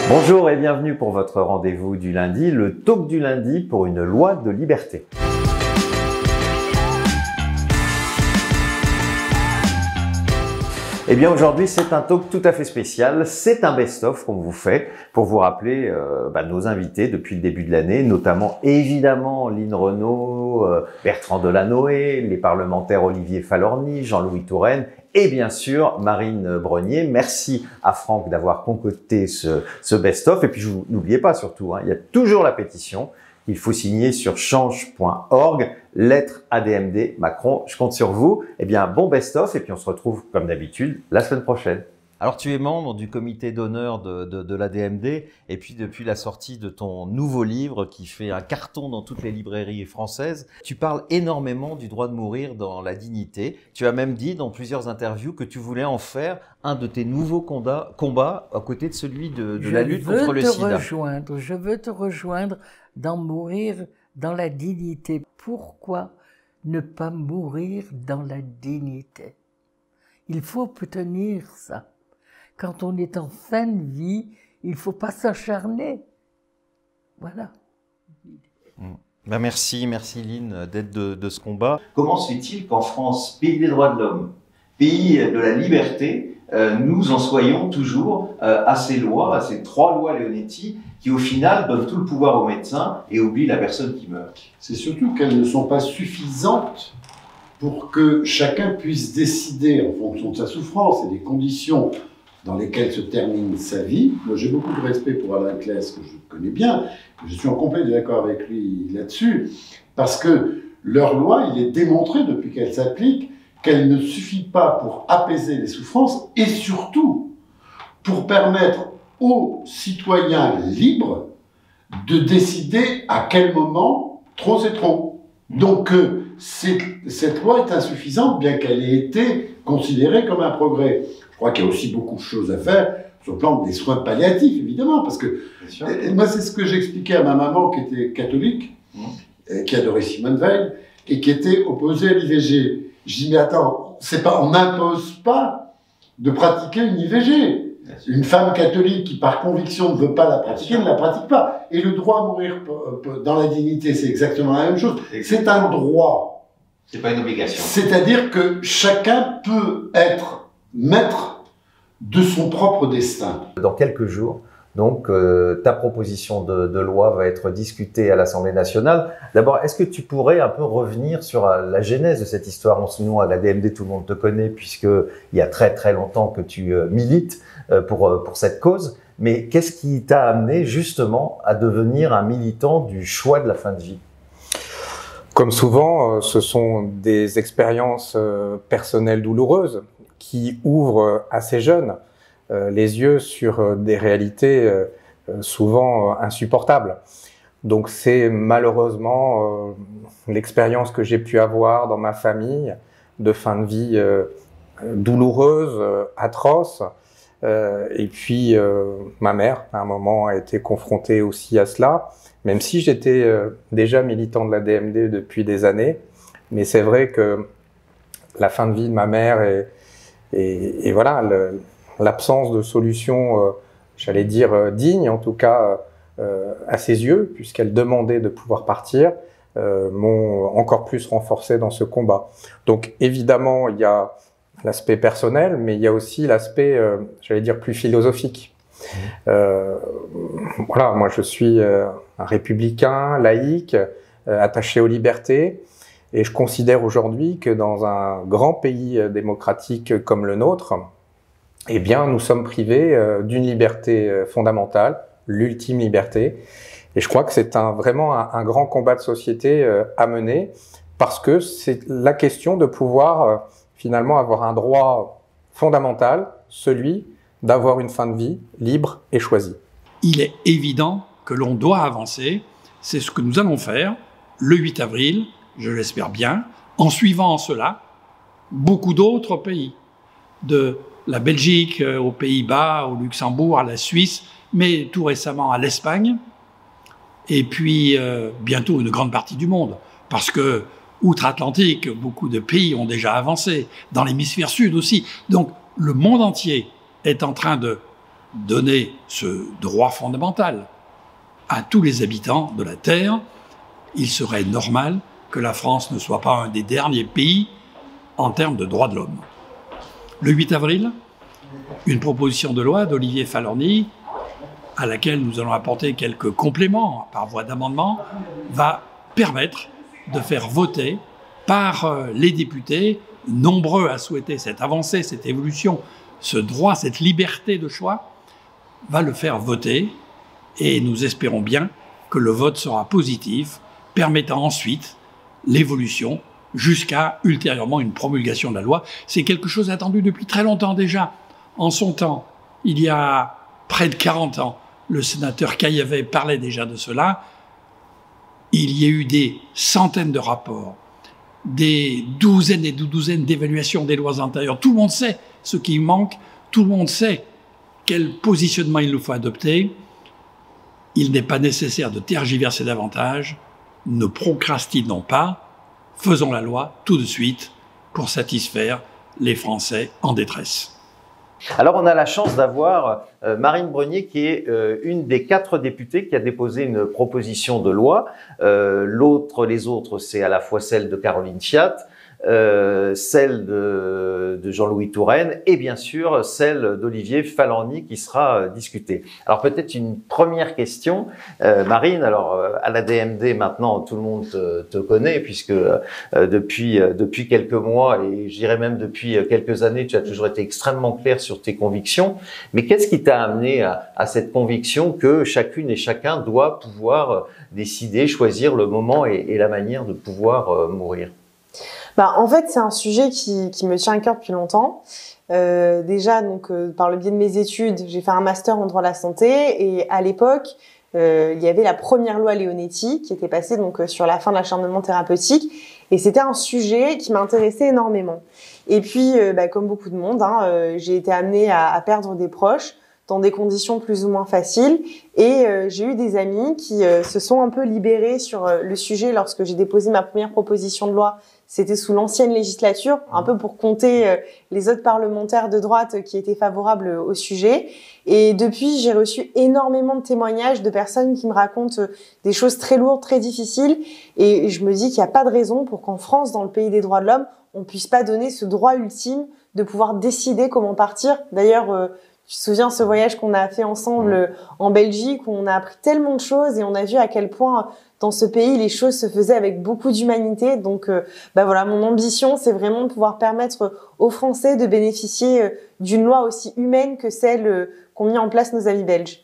Bonjour et bienvenue pour votre rendez-vous du lundi, le talk du lundi pour une loi de liberté. Eh bien aujourd'hui c'est un talk tout à fait spécial, c'est un best-of qu'on vous fait pour vous rappeler nos invités depuis le début de l'année, notamment évidemment Lynn Renaud, Bertrand Delanoë, les parlementaires Olivier Falorni, Jean-Louis Touraine et bien sûr Marine Brenier. Merci à Franck d'avoir concocté ce best-of et puis n'oubliez pas surtout, il y a toujours la pétition. Il faut signer sur change.org, lettre ADMD Macron. Je compte sur vous. Eh bien, bon best-of et puis on se retrouve comme d'habitude la semaine prochaine. Alors, tu es membre du comité d'honneur de l'ADMD et puis depuis la sortie de ton nouveau livre qui fait un carton dans toutes les librairies françaises, tu parles énormément du droit de mourir dans la dignité. Tu as même dit dans plusieurs interviews que tu voulais en faire un de tes nouveaux combats à côté de celui de la lutte contre le sida. Je veux te rejoindre dans mourir dans la dignité. Pourquoi ne pas mourir dans la dignité? Il faut obtenir ça. Quand on est en fin de vie, il ne faut pas s'acharner. Voilà. Merci Lynn d'être de ce combat. Comment se fait-il qu'en France, pays des droits de l'homme, pays de la liberté, nous en soyons toujours à ces lois, à ces 3 lois Leonetti, qui au final donnent tout le pouvoir aux médecins et oublient la personne qui meurt? C'est surtout qu'elles ne sont pas suffisantes pour que chacun puisse décider en fonction de sa souffrance et des conditions dans lesquelles se termine sa vie. Moi, j'ai beaucoup de respect pour Alain Claes, que je connais bien, je suis en complet désaccord avec lui là-dessus, parce que leur loi, il est démontré depuis qu'elle s'applique, qu'elle ne suffit pas pour apaiser les souffrances et surtout pour permettre aux citoyens libres de décider à quel moment trop c'est trop. Donc cette loi est insuffisante, bien qu'elle ait été considérée comme un progrès. Je crois qu'il y a aussi beaucoup de choses à faire sur le plan des soins palliatifs, évidemment, parce que moi c'est ce que j'expliquais à ma maman qui était catholique, qui adorait Simone Veil et qui était opposée à l'IVG. Je dis mais attends, on n'impose pas de pratiquer une IVG. Une femme catholique qui, par conviction, ne veut pas la pratiquer, ne la pratique pas. Et le droit à mourir dans la dignité, c'est exactement la même chose. C'est un droit. C'est pas une obligation. C'est-à-dire que chacun peut être maître de son propre destin. Dans quelques jours, donc, ta proposition de loi va être discutée à l'Assemblée nationale. D'abord, est-ce que tu pourrais un peu revenir sur la genèse de cette histoire? Nous, à l'ADMD, tout le monde te connaît puisqu'il y a très très longtemps que tu milites pour cette cause. Mais qu'est-ce qui t'a amené justement à devenir un militant du choix de la fin de vie? Comme souvent, ce sont des expériences personnelles douloureuses qui ouvrent à ces jeunes les yeux sur des réalités souvent insupportables. Donc c'est malheureusement l'expérience que j'ai pu avoir dans ma famille de fin de vie douloureuse, atroce. Et puis ma mère, à un moment, a été confrontée aussi à cela, même si j'étais déjà militant de la DMD depuis des années. Mais c'est vrai que la fin de vie de ma mère et voilà, l'absence de solution, j'allais dire digne, en tout cas à ses yeux, puisqu'elle demandait de pouvoir partir, m'ont encore plus renforcé dans ce combat. Donc évidemment, il y a l'aspect personnel, mais il y a aussi l'aspect, j'allais dire, plus philosophique. Voilà, moi je suis un républicain, laïque, attaché aux libertés, et je considère aujourd'hui que dans un grand pays démocratique comme le nôtre, eh bien, nous sommes privés d'une liberté fondamentale, l'ultime liberté. Et je crois que c'est vraiment un grand combat de société à mener, parce que c'est la question de pouvoir finalement avoir un droit fondamental, celui d'avoir une fin de vie libre et choisie. Il est évident que l'on doit avancer. C'est ce que nous allons faire le 8 avril, je l'espère bien, en suivant cela beaucoup d'autres pays, de la Belgique, aux Pays-Bas, au Luxembourg, à la Suisse, mais tout récemment à l'Espagne, et puis bientôt une grande partie du monde, parce que outre-Atlantique, beaucoup de pays ont déjà avancé, dans l'hémisphère sud aussi. Donc le monde entier est en train de donner ce droit fondamental à tous les habitants de la Terre, il serait normal que la France ne soit pas un des derniers pays en termes de droits de l'homme. Le 8 avril, une proposition de loi d'Olivier Falorni, à laquelle nous allons apporter quelques compléments par voie d'amendement, va permettre de faire voter par les députés, nombreux à souhaiter cette avancée, cette évolution, ce droit, cette liberté de choix, va le faire voter et nous espérons bien que le vote sera positif, permettant ensuite l'évolution jusqu'à ultérieurement une promulgation de la loi. C'est quelque chose attendu depuis très longtemps déjà. En son temps, il y a près de 40 ans, le sénateur Caillavet parlait déjà de cela. Il y a eu des centaines de rapports, des douzaines et des douzaines d'évaluations des lois antérieures. Tout le monde sait ce qui manque, tout le monde sait quel positionnement il nous faut adopter. Il n'est pas nécessaire de tergiverser davantage. Ne procrastinons pas. Faisons la loi tout de suite pour satisfaire les Français en détresse. Alors, on a la chance d'avoir Marine Brenier, qui est une des 4 députées qui a déposé une proposition de loi. Les autres, c'est à la fois celle de Caroline Fiat, celle de Jean-Louis Touraine et bien sûr celle d'Olivier Falorni qui sera discutée. Alors peut-être une première question, Marine. Alors à la DMD maintenant tout le monde te connaît puisque depuis quelques mois et je dirais même depuis quelques années tu as toujours été extrêmement clair sur tes convictions. Mais qu'est-ce qui t'a amené à cette conviction que chacune et chacun doit pouvoir décider, choisir le moment et la manière de pouvoir mourir? En fait, c'est un sujet qui me tient à cœur depuis longtemps. Déjà, par le biais de mes études, j'ai fait un master en droit de la santé et à l'époque, il y avait la première loi Leonetti qui était passée sur la fin de l'acharnement thérapeutique et c'était un sujet qui m'intéressait énormément. Et puis, comme beaucoup de monde, j'ai été amenée à perdre des proches dans des conditions plus ou moins faciles et j'ai eu des amis qui se sont un peu libérés sur le sujet lorsque j'ai déposé ma première proposition de loi. C'était sous l'ancienne législature, un peu pour compter les autres parlementaires de droite qui étaient favorables au sujet. Et depuis, j'ai reçu énormément de témoignages de personnes qui me racontent des choses très lourdes, très difficiles. Et je me dis qu'il n'y a pas de raison pour qu'en France, dans le pays des droits de l'homme, on puisse pas donner ce droit ultime de pouvoir décider comment partir. D'ailleurs, tu te souviens ce voyage qu'on a fait ensemble en Belgique où on a appris tellement de choses et on a vu à quel point dans ce pays les choses se faisaient avec beaucoup d'humanité. Donc voilà, mon ambition c'est vraiment de pouvoir permettre aux Français de bénéficier d'une loi aussi humaine que celle qu'ont mis en place nos amis belges.